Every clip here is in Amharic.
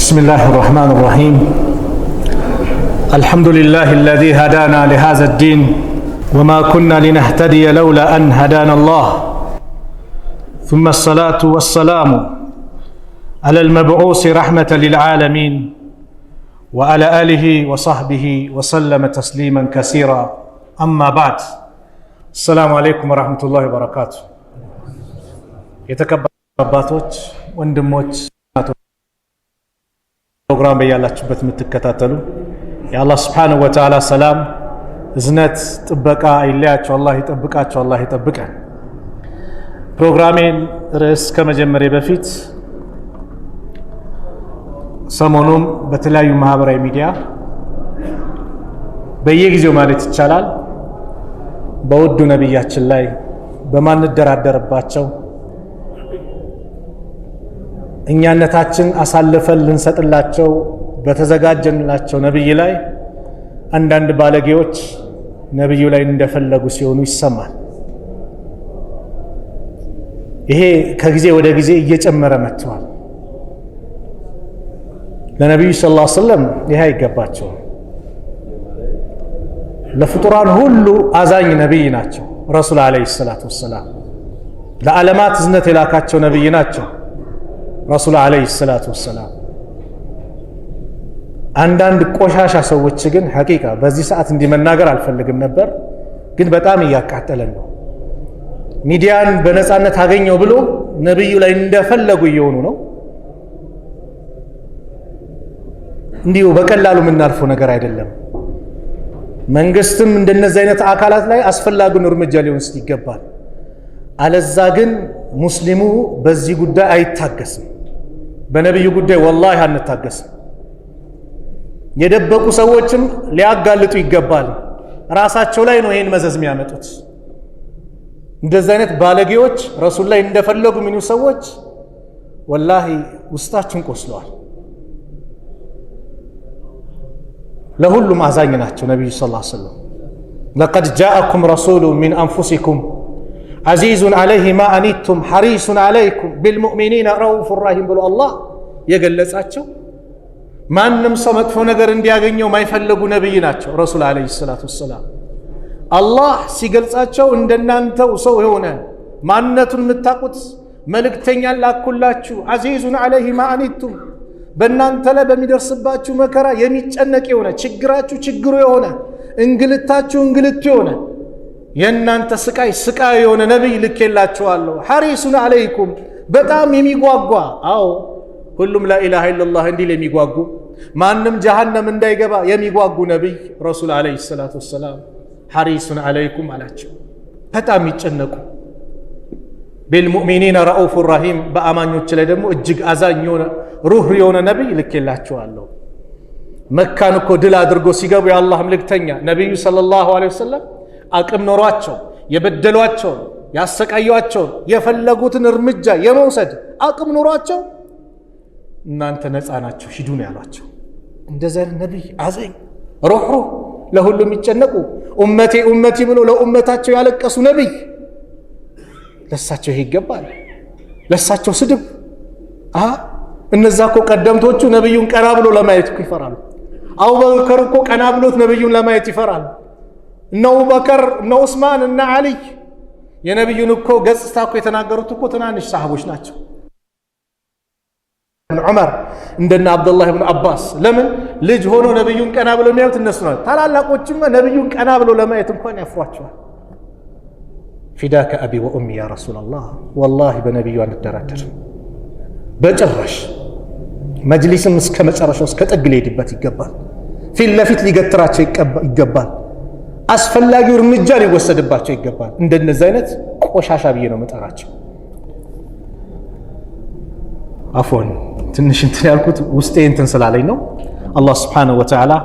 بسم الله الرحمن الرحيم. الحمد لله الذي هدانا لهذا الدين وما كنا لنهتدي لولا أن هدانا الله، ثم الصلاة والسلام على المبعوث رحمة للعالمين وعلى آله وصحبه وسلم تسليما كثيرا. أما بعد، السلام عليكم ورحمة الله وبركاته. የተከበሩ አባቶች፣ ወንድሞች፣ ፕሮግራም በያላችሁበት የምትከታተሉ የአላህ Subhanahu Wa Ta'ala ሰላም፣ እዝነት፣ ጥበቃ አይለያችሁ። አላህ ይጠብቃችሁ፣ አላህ ይጠብቀን። ፕሮግራሜን ርዕስ ከመጀመሪያ በፊት ሰሞኑን በተለያዩ ማህበራዊ ሚዲያ በየጊዜው ማለት ይቻላል በውዱ ነብያችን ላይ በማንደራደርባቸው እኛነታችን አሳልፈን ልንሰጥላቸው በተዘጋጀንላቸው ነብይ ላይ አንዳንድ ባለጌዎች ነብዩ ላይ እንደፈለጉ ሲሆኑ ይሰማል። ይሄ ከጊዜ ወደ ጊዜ እየጨመረ መጥቷል። ለነብዩ ሰለላሁ ዐለይሂ ወሰለም ይሄ አይገባቸው። ለፍጡራን ሁሉ አዛኝ ነብይ ናቸው። ረሱል አለይሂ ሰላቱ ወሰላም ለዓለማት እዝነት የላካቸው ነብይ ናቸው። ረሱል አለይሂ ሰላቱ ወሰላም አንዳንድ ቆሻሻ ሰዎች ግን ሐቂቃ በዚህ ሰዓት እንዲመናገር አልፈልግም ነበር፣ ግን በጣም እያቃጠለን ነው። ሚዲያን በነፃነት አገኘው ብሎ ነብዩ ላይ እንደፈለጉ እየሆኑ ነው። እንዲሁ በቀላሉ የምናልፈው ነገር አይደለም። መንግስትም እንደነዚህ አይነት አካላት ላይ አስፈላጊውን እርምጃ ሊወስድ ይገባል። አለዛ ግን ሙስሊሙ በዚህ ጉዳይ አይታገስም። በነብዩ ጉዳይ ወላሂ አንታገስም። የደበቁ ሰዎችም ሊያጋልጡ ይገባል። ራሳቸው ላይ ነው ይሄን መዘዝ የሚያመጡት። እንደዚህ አይነት ባለጌዎች ረሱል ላይ እንደፈለጉ ምን ሰዎች ወላሂ ውስጣችን ቆስለዋል። ለሁሉም አዛኝ ናቸው ነብዩ ሰለላሁ ዐለይሂ ወሰለም። لقد جاءكم رسول من أنفسكم عزيز عليه ما أنتم حريص عليكم بالمؤمنين رؤوف رحيم ብሎ አላህ የገለጻቸው ማንም ሰው መጥፎ ነገር እንዲያገኘው ማይፈልጉ ነብይ ናቸው ረሱል አለይሂ ሰላቱ ወሰላም። አላህ ሲገልጻቸው እንደናንተው ሰው የሆነ ማንነቱን የምታውቁት መልእክተኛ ላኩላችሁ አዚዙን አለይሂ ማ አኒቱም በእናንተ ላይ በሚደርስባችሁ መከራ የሚጨነቅ የሆነ ችግራችሁ ችግሩ የሆነ እንግልታችሁ እንግልቱ የሆነ የእናንተ ስቃይ ስቃይ የሆነ ነብይ ልኬላችኋለሁ። ሐሪሱን አለይኩም በጣም የሚጓጓ አዎ ሁሉም ላኢላሃ ኢላላህ እንዲል የሚጓጉ ማንም ጀሃነም እንዳይገባ የሚጓጉ ነብይ ረሱል አለይሂ ሰላቱ ወሰላም ሐሪሱን አለይኩም አላቸው። በጣም ይጨነቁ ቢልሙእሚኒና ረኡፍ ረሂም በአማኞች ላይ ደግሞ እጅግ አዛኝ የሆነ ሩህ የሆነ ነብይ ልኬላችኋለሁ። መካን እኮ ድል አድርጎ ሲገቡ የአላህ መልእክተኛ ነብዩ ሰለላሁ ዐለይሂ ወሰለም አቅም ኖሯቸው የበደሏቸው ያሰቃዩአቸው የፈለጉትን እርምጃ የመውሰድ አቅም ኖሯቸው እናንተ ነፃ ናቸው ሂዱ ነው ያሏቸው። እንደዚህ አይነት ነብይ አዘኝ ሩህ ለሁሉም የሚጨነቁ ኡመቴ ኡመቲ ብሎ ለኡመታቸው ያለቀሱ ነብይ ለሳቸው ይሄ ይገባል። ለሳቸው ስድብ እነዛ እኮ ቀደምቶቹ ነብዩን ቀና ብሎ ለማየት ይፈራሉ። አቡበከር እኮ ቀና ብሎት ነብዩን ለማየት ይፈራሉ። እነ አቡበከር እነ ዑስማን እነ አሊ የነብዩን እኮ ገጽታ እኮ የተናገሩት እኮ ትናንሽ ሰሃቦች ናቸው። ዑመር እንደነ አብዱላህ ኢብኑ አባስ ለምን ልጅ ሆኖ ነብዩን ቀና ብሎ የሚያዩት እነሱ ናቸው። ታላላቆችም ነብዩን ቀና ብሎ ለማየት እንኳን ያፍሯቸዋል። ፊዳከ አቢ ወኡሚ ያ ረሱላላህ ወላሂ በነብዩ አንደራደር በጭራሽ። መጅሊስም እስከ መጨረሻው እስከ ጥግ ሊሄድበት ይገባል። ፊት ለፊት ሊገትራቸው ይገባል። አስፈላጊው እርምጃ ሊወሰድባቸው ይገባል። እንደነዚህ አይነት ቆሻሻ ብዬ ነው መጠራቸው። አፎን ትንሽ እንትን ያልኩት ውስጤ እንትን ስላለኝ ነው። አላህ Subhanahu Wa Ta'ala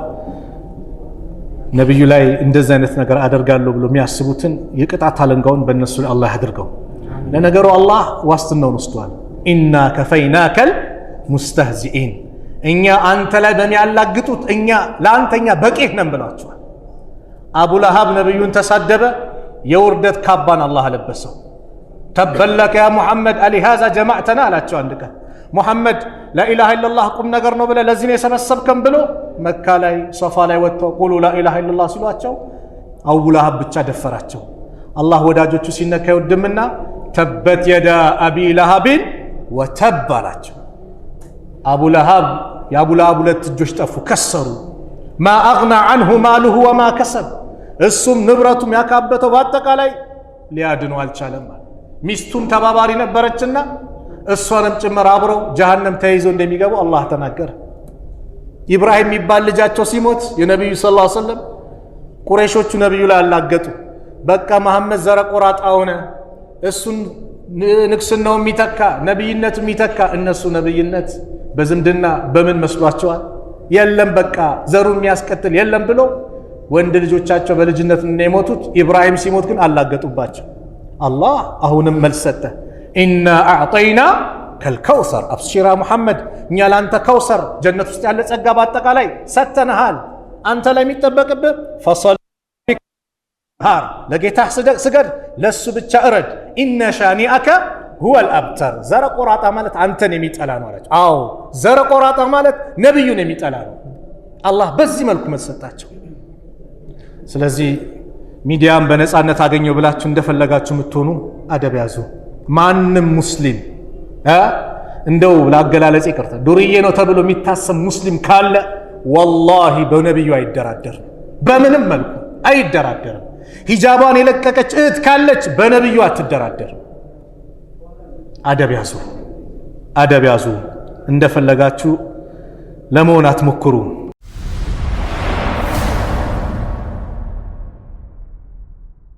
ነብዩ ላይ እንደዚህ አይነት ነገር አደርጋለሁ ብሎ የሚያስቡትን የቅጣት አለንጋውን በእነሱ ላይ አላህ ያድርገው። ለነገሩ አላህ ዋስትናውን ወስዷል። ኢና ከፈይናከል ሙስተህዚኢን እኛ አንተ ላይ በሚያላግጡት እኛ ለአንተኛ በቂህ ነን ብሏቸዋል። አቡ ለሃብ ነብዩን ተሳደበ፣ የውርደት ካባን አላህ አለበሰው። ተበለከ ያ ሙሐመድ አሊሃዛ ጀማዕተና አላቸው። አንድ ቀን ሙሐመድ ላኢላሃ ኢለላህ ቁም ነገር ነው ብለህ ለዚህ ነው የሰበሰብከን ብሎ መካ ላይ ሶፋ ላይ ወጥተው ቁሉ ላኢላሃ ኢለላህ ሲሏቸው አቡ ለሃብ ብቻ ደፈራቸው። አላህ ወዳጆቹ ሲነካ ይወድምና ተበት የዳ አቢ ለሃብን ወተብ አላቸው። አቡ ለሃብ የአቡ ለሃብ ሁለት እጆች ጠፉ፣ ከሰሩ። ማ አግና አንሁ ማሉሁ ወማ ከሰብ፣ እሱም ንብረቱም ያካበተው በአጠቃላይ ሊያድነው አልቻለም። ሚስቱም ተባባሪ ነበረችና እሷንም ጭምር አብረው ጀሃነም ተይዘው እንደሚገቡ አላህ ተናገረ። ኢብራሂም የሚባል ልጃቸው ሲሞት የነቢዩ ሰለላሁ ዐለይሂ ወሰለም ቁረይሾቹ ነቢዩ ላይ አላገጡ። በቃ መሐመድ ዘረ ቆራጣ ሆነ፣ እሱን ንግስናው የሚተካ ነብይነት የሚተካ። እነሱ ነብይነት በዝምድና በምን መስሏቸዋል? የለም በቃ ዘሩ የሚያስቀጥል የለም ብሎ ወንድ ልጆቻቸው በልጅነት ነው የሞቱት። ኢብራሂም ሲሞት ግን አላገጡባቸው። አላህ አሁንም መልስ ሰጠ። ኢና አዕጠይና ከልከውሰር አብሽራ ሙሐመድ፣ እኛ ለአንተ ከውሰር ጀነት ውስጥ ያለ ጸጋ በአጠቃላይ ሰጥተንሃል። አንተ ላይ የሚጠበቅብህ ፈሰል ለጌታህ ስገድ፣ ለሱ ብቻ እረድ። ኢነ ሻኒአከ ሁወል አብተር፣ ዘረ ቆራጣ ማለት አንተን የሚጠላ ነው አላቸው። አዎ ዘረ ቆራጣ ማለት ነብዩን የሚጠላ ነው። አላህ በዚህ መልኩ መሰጣቸው። ስለዚህ ሚዲያም በነፃነት አገኘው ብላችሁ እንደፈለጋችሁ የምትሆኑ አደብ ያዙ። ማንም ሙስሊም እንደው ላገላለጽ ይቅርታ ዱርዬ ነው ተብሎ የሚታሰብ ሙስሊም ካለ ወላሂ በነብዩ አይደራደርም፣ በምንም መልኩ አይደራደርም። ሂጃባን የለቀቀች እህት ካለች በነብዩ አትደራደርም። አደብ ያዙ፣ አደብ ያዙ። እንደፈለጋችሁ ለመሆን አትሞክሩ።